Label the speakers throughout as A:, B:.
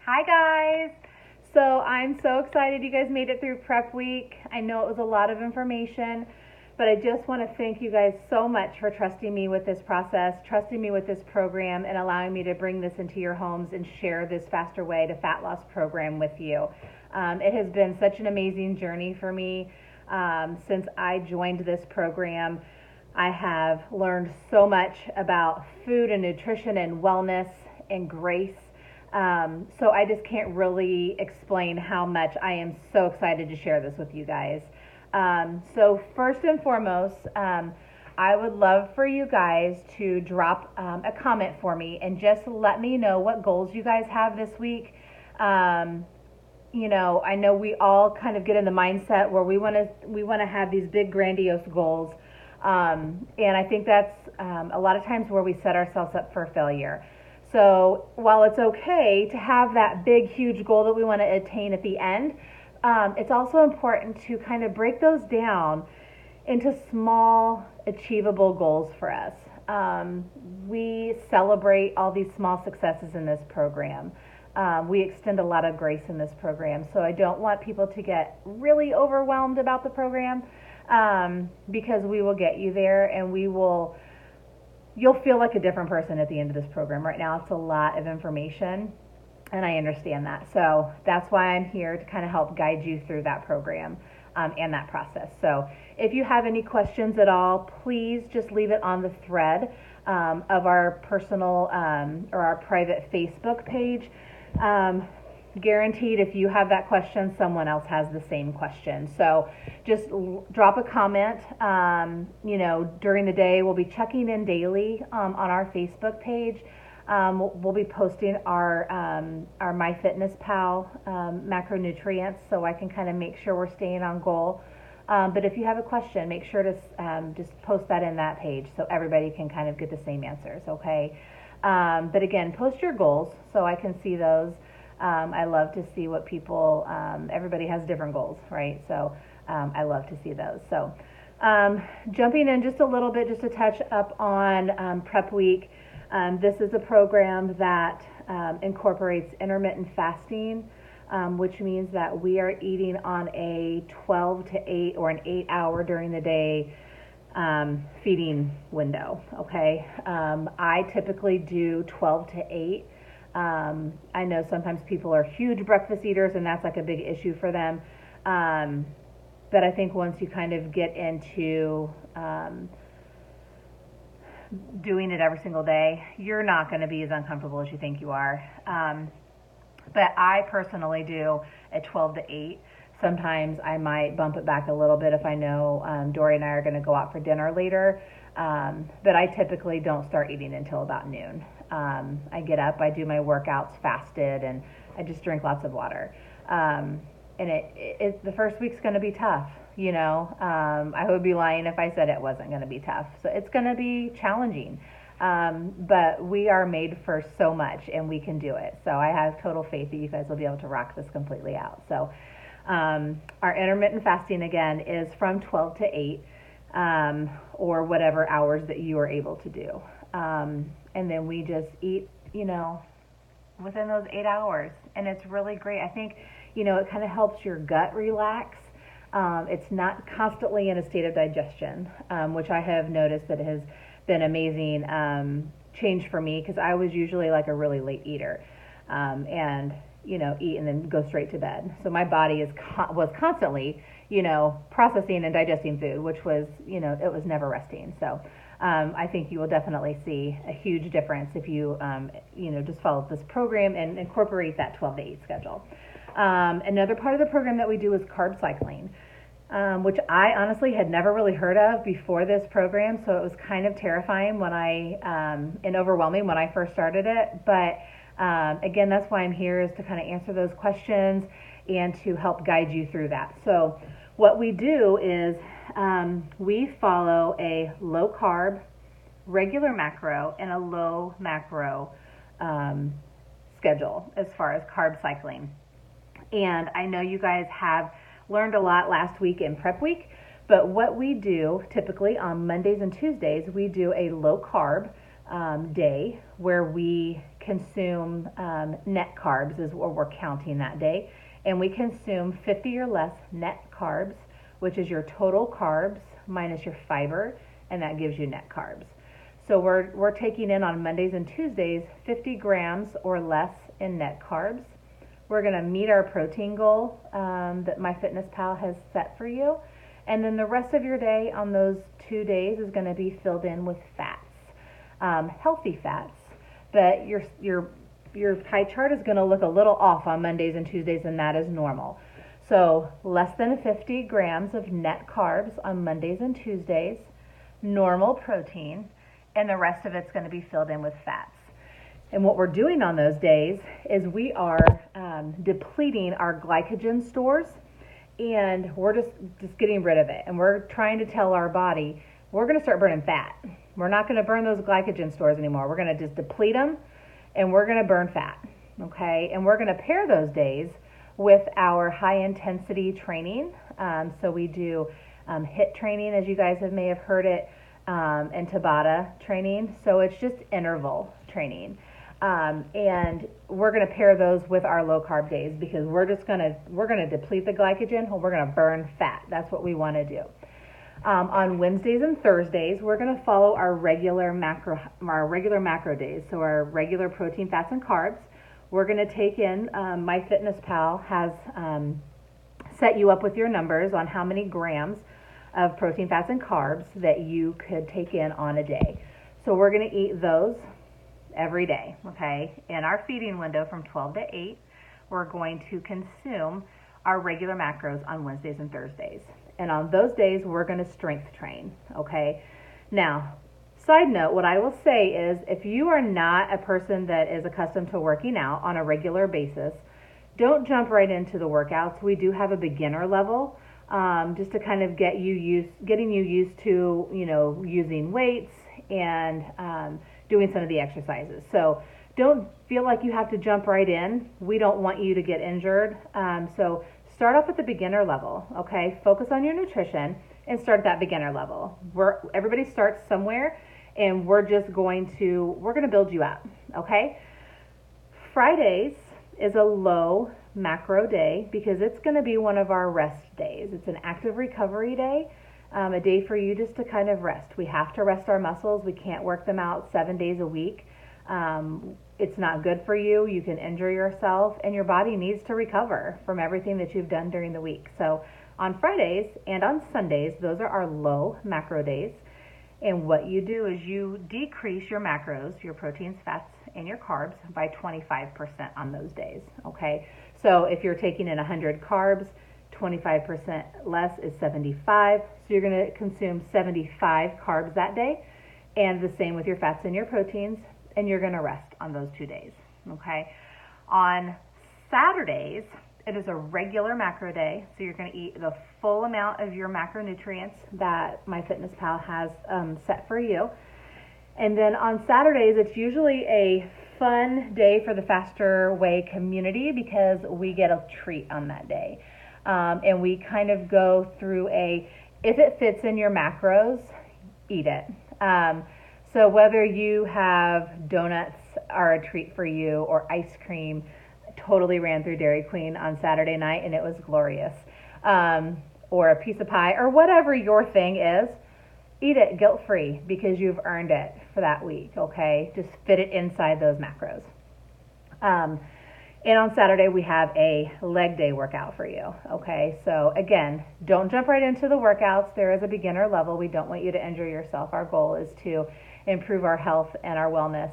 A: Hi guys! So I'm so excited you guys made it through prep week. I know it was a lot of information, but I just want to thank you guys so much for trusting me with this process, trusting me with this program, and allowing me to bring this into your homes and share this Faster Way to Fat Loss program with you. It has been such an amazing journey for me since I joined this program. I have learned so much about food and nutrition and wellness and grace. So I just can't really explain how much I am so excited to share this with you guys. So first and foremost, I would love for you guys to drop a comment for me and just let me know what goals you guys have this week. I know we all kind of get in the mindset where we want to have these big grandiose goals, and I think that's a lot of times where we set ourselves up for failure. So while it's okay to have that big, huge goal that we want to attain at the end, it's also important to kind of break those down into small, achievable goals for us. We celebrate all these small successes in this program. We extend a lot of grace in this program, so I don't want people to get really overwhelmed about the program, because we will get you there, and you'll feel like a different person at the end of this program. Right now, it's a lot of information, and I understand that. So that's why I'm here to kind of help guide you through that program and that process. So if you have any questions at all, please just leave it on the thread of our personal or our private Facebook page. Guaranteed, if you have that question, someone else has the same question. So just drop a comment. During the day, we'll be checking in daily on our Facebook page. We'll be posting our MyFitnessPal macronutrients, so I can kind of make sure we're staying on goal. But if you have a question, make sure to just post that in that page so everybody can kind of get the same answers, okay? But again, post your goals so I can see those. I love to see what people, everybody has different goals, right? So I love to see those. So jumping in just a little bit, just to touch up on prep week. This is a program that incorporates intermittent fasting, which means that we are eating on a 12 to 8 or an 8 hour during the day feeding window, okay? I typically do 12 to 8. I know sometimes people are huge breakfast eaters and that's like a big issue for them. But I think once you kind of get into doing it every single day, you're not going to be as uncomfortable as you think you are. But I personally do at 12 to 8. Sometimes I might bump it back a little bit if I know Dory and I are going to go out for dinner later. But I typically don't start eating until about noon. I get up, I do my workouts fasted, and I just drink lots of water. And the first week's going to be tough, I would be lying if I said it wasn't going to be tough. So it's going to be challenging. But we are made for so much, and we can do it. So I have total faith that you guys will be able to rock this completely out. So our intermittent fasting, again, is from 12 to 8, or whatever hours that you are able to do. And then we just eat, within those 8 hours. And it's really great. I think, it kind of helps your gut relax. It's not constantly in a state of digestion, which I have noticed that it has been amazing change for me, because I was usually like a really late eater, and eat and then go straight to bed. So my body was constantly processing and digesting food, which was it was never resting. So I think you will definitely see a huge difference if you just follow this program and incorporate that 12 to 8 schedule. Another part of the program that we do is carb cycling, which I honestly had never really heard of before this program, so it was kind of terrifying and overwhelming when I first started it. But again, that's why I'm here, is to kind of answer those questions and to help guide you through that. So what we do is we follow a low carb, regular macro, and a low macro schedule as far as carb cycling. And I know you guys have learned a lot last week in prep week, but what we do typically on Mondays and Tuesdays, we do a low carb day where we consume net carbs is what we're counting that day. And we consume 50 or less net carbs, which is your total carbs minus your fiber, and that gives you net carbs. So we're taking in on Mondays and Tuesdays 50 grams or less in net carbs. We're going to meet our protein goal that MyFitnessPal has set for you. And then the rest of your day on those 2 days is going to be filled in with fats, healthy fats. But your pie chart is going to look a little off on Mondays and Tuesdays, and that is normal. So less than 50 grams of net carbs on Mondays and Tuesdays, normal protein, and the rest of it's going to be filled in with fats. And what we're doing on those days is we are depleting our glycogen stores, and we're just getting rid of it. And we're trying to tell our body, we're going to start burning fat. We're not going to burn those glycogen stores anymore. We're going to just deplete them, and we're going to burn fat, okay? And we're going to pair those days with our high-intensity training. So we do HIIT training, as you guys may have heard it, and Tabata training. So it's just interval training. And we're going to pair those with our low-carb days because we're going to deplete the glycogen, or we're going to burn fat. That's what we want to do. On Wednesdays and Thursdays, we're going to follow our regular macro days, so our regular protein, fats, and carbs. We're going to take in, MyFitnessPal has set you up with your numbers on how many grams of protein, fats, and carbs that you could take in on a day. So we're going to eat those every day, okay? In our feeding window from 12 to 8, we're going to consume our regular macros on Wednesdays and Thursdays. And on those days, we're going to strength train, okay? Now, side note, what I will say is if you are not a person that is accustomed to working out on a regular basis, don't jump right into the workouts. We do have a beginner level just to kind of getting you used to, using weights and doing some of the exercises. So don't feel like you have to jump right in. We don't want you to get injured. So start off at the beginner level, okay? Focus on your nutrition and start at that beginner level. Everybody starts somewhere, and we're going to build you up, okay? Fridays is a low macro day because it's going to be one of our rest days. It's an active recovery day, a day for you just to kind of rest. We have to rest our muscles. We can't work them out 7 days a week. It's not good for you. You can injure yourself, and your body needs to recover from everything that you've done during the week. So on Fridays and on Sundays, those are our low macro days. And what you do is you decrease your macros, your proteins, fats, and your carbs by 25% on those days, okay? So if you're taking in 100 carbs, 25% less is 75. So you're going to consume 75 carbs that day, and the same with your fats and your proteins, and you're going to rest on those 2 days, okay? On Saturdays, it is a regular macro day, so you're going to eat the full amount of your macronutrients that MyFitnessPal has set for you. And then on Saturdays, it's usually a fun day for the Faster Way community because we get a treat on that day. And we kind of go through if it fits in your macros, eat it. So whether you have donuts are a treat for you or ice cream, totally ran through Dairy Queen on Saturday night and it was glorious, or a piece of pie or whatever your thing is, eat it guilt-free because you've earned it for that week, okay? Just fit it inside those macros. And on Saturday, we have a leg day workout for you, okay? So again, don't jump right into the workouts. There is a beginner level. We don't want you to injure yourself. Our goal is to improve our health and our wellness.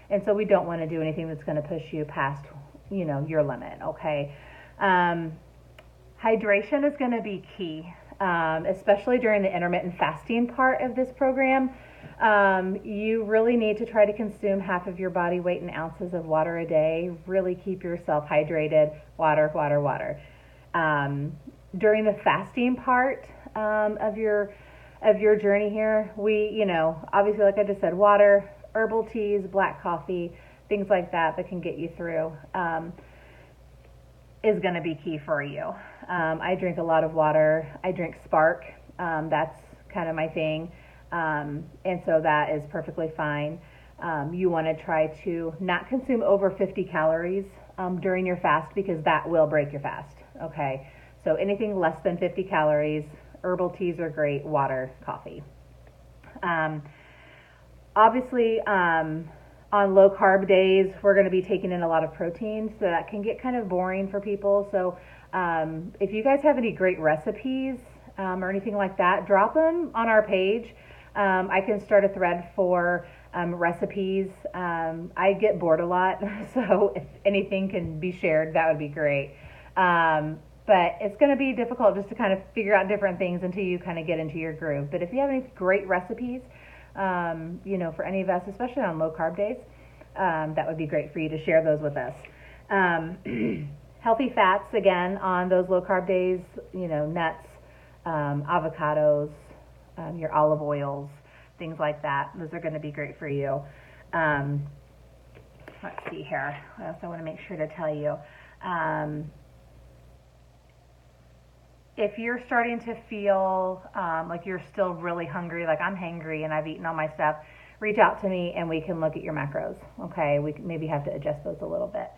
A: And so we don't want to do anything that's going to push you past, your limit, okay? Hydration is going to be key, especially during the intermittent fasting part of this program. You really need to try to consume half of your body weight in ounces of water a day. Really keep yourself hydrated. Water, water, water. During the fasting part of your journey here, we, obviously, like I just said, water, herbal teas, black coffee, things like that can get you through, is going to be key for you. I drink a lot of water. I drink Spark. That's kind of my thing. And so that is perfectly fine. You want to try to not consume over 50 calories during your fast because that will break your fast. Okay, so anything less than 50 calories, herbal teas are great, water, coffee. Um, Obviously, on low carb days, we're going to be taking in a lot of protein, so that can get kind of boring for people. So, if you guys have any great recipes or anything like that, drop them on our page. I can start a thread for recipes. I get bored a lot, so if anything can be shared, that would be great. But it's going to be difficult just to kind of figure out different things until you kind of get into your groove. But if you have any great recipes, for any of us, especially on low carb days, that would be great for you to share those with us. Healthy fats, again, on those low carb days, nuts, avocados, your olive oils, things like that. Those are going to be great for you. Let's see here. What else I want to make sure to tell you. If you're starting to feel like you're still really hungry, like I'm hangry and I've eaten all my stuff, reach out to me and we can look at your macros. Okay, we maybe have to adjust those a little bit.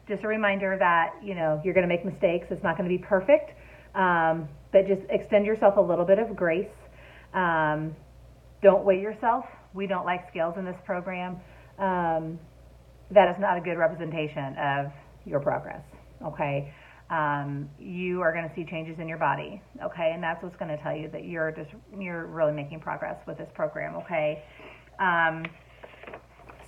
A: Just a reminder that you're going to make mistakes. It's not going to be perfect, but just extend yourself a little bit of grace. Don't weigh yourself. We don't like scales in this program. That is not a good representation of your progress. Okay. You are going to see changes in your body, okay, and that's what's going to tell you that you're really making progress with this program, okay.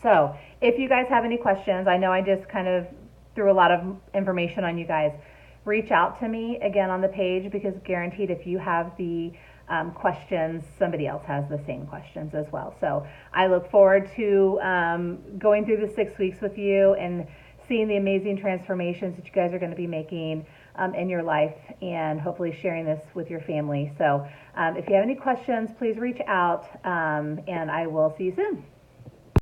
A: So if you guys have any questions, I know I just kind of threw a lot of information on you guys. Reach out to me again on the page because guaranteed if you have the questions, somebody else has the same questions as well. So I look forward to going through the 6 weeks with you and seeing the amazing transformations that you guys are going to be making in your life and hopefully sharing this with your family. So if you have any questions, please reach out and I will see you soon.